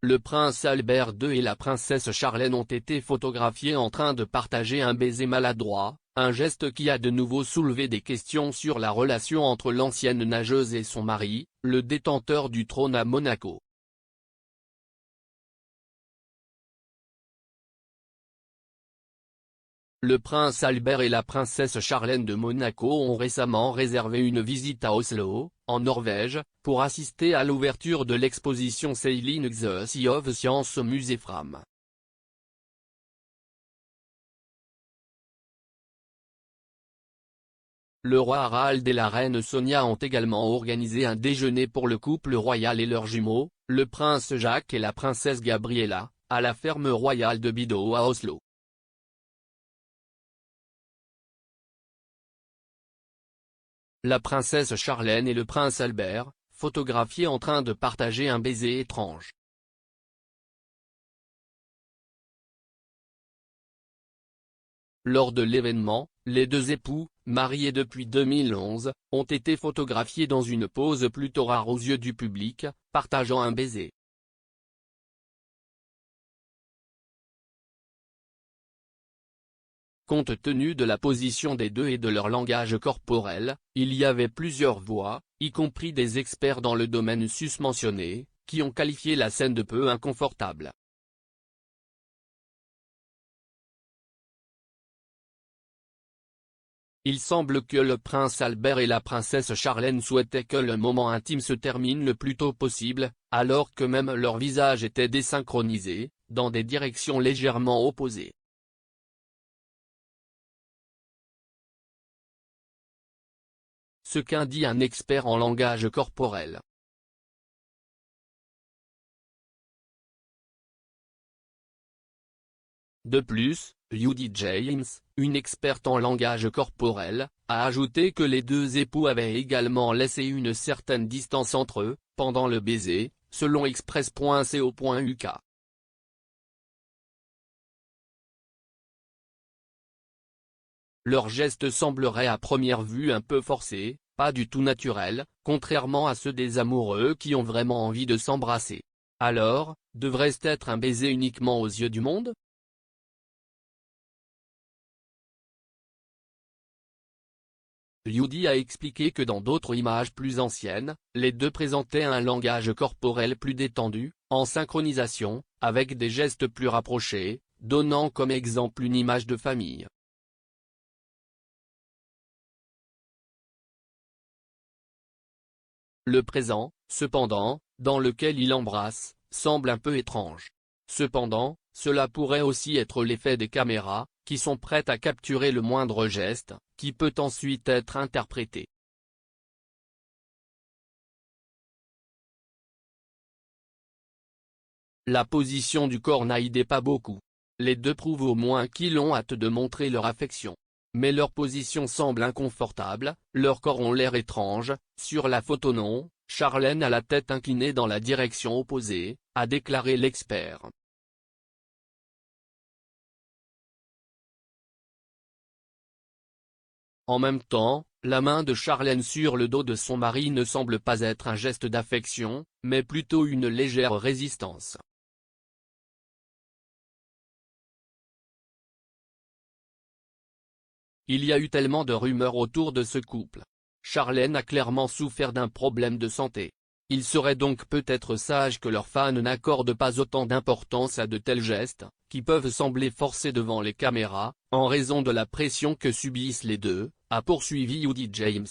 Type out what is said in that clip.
Le prince Albert II et la princesse Charlène ont été photographiés en train de partager un baiser maladroit, un geste qui a de nouveau soulevé des questions sur la relation entre l'ancienne nageuse et son mari, le détenteur du trône à Monaco. Le prince Albert et la princesse Charlène de Monaco ont récemment réservé une visite à Oslo, en Norvège, pour assister à l'ouverture de l'exposition Sailing the Sea of Science au musée Fram. Le roi Harald et la reine Sonia ont également organisé un déjeuner pour le couple royal et leurs jumeaux, le prince Jacques et la princesse Gabriella, à la ferme royale de Bidå à Oslo. La princesse Charlène et le prince Albert, photographiés en train de partager un baiser étrange. Lors de l'événement, les deux époux, mariés depuis 2011, ont été photographiés dans une pose plutôt rare aux yeux du public, partageant un baiser. Compte tenu de la position des deux et de leur langage corporel, il y avait plusieurs voix, y compris des experts dans le domaine susmentionné, qui ont qualifié la scène de peu inconfortable. Il semble que le prince Albert et la princesse Charlène souhaitaient que le moment intime se termine le plus tôt possible, alors que même leurs visages étaient désynchronisés, dans des directions légèrement opposées. Ce qu'indique un expert en langage corporel. De plus, Judy James, une experte en langage corporel, a ajouté que les deux époux avaient également laissé une certaine distance entre eux, pendant le baiser, selon Express.co.uk. Leur geste semblerait à première vue un peu forcé, pas du tout naturel, contrairement à ceux des amoureux qui ont vraiment envie de s'embrasser. Alors, devrait-ce être un baiser uniquement aux yeux du monde? Judy a expliqué que dans d'autres images plus anciennes, les deux présentaient un langage corporel plus détendu, en synchronisation, avec des gestes plus rapprochés, donnant comme exemple une image de famille. Le présent, cependant, dans lequel il embrasse, semble un peu étrange. Cependant, cela pourrait aussi être l'effet des caméras, qui sont prêtes à capturer le moindre geste, qui peut ensuite être interprété. La position du corps n'aidait pas beaucoup. Les deux prouvent au moins qu'ils ont hâte de montrer leur affection. Mais leur position semble inconfortable, leurs corps ont l'air étranges, sur la photo non, Charlène a la tête inclinée dans la direction opposée, a déclaré l'expert. En même temps, la main de Charlène sur le dos de son mari ne semble pas être un geste d'affection, mais plutôt une légère résistance. Il y a eu tellement de rumeurs autour de ce couple. Charlène a clairement souffert d'un problème de santé. Il serait donc peut-être sage que leurs fans n'accordent pas autant d'importance à de tels gestes, qui peuvent sembler forcés devant les caméras, en raison de la pression que subissent les deux, a poursuivi Judy James.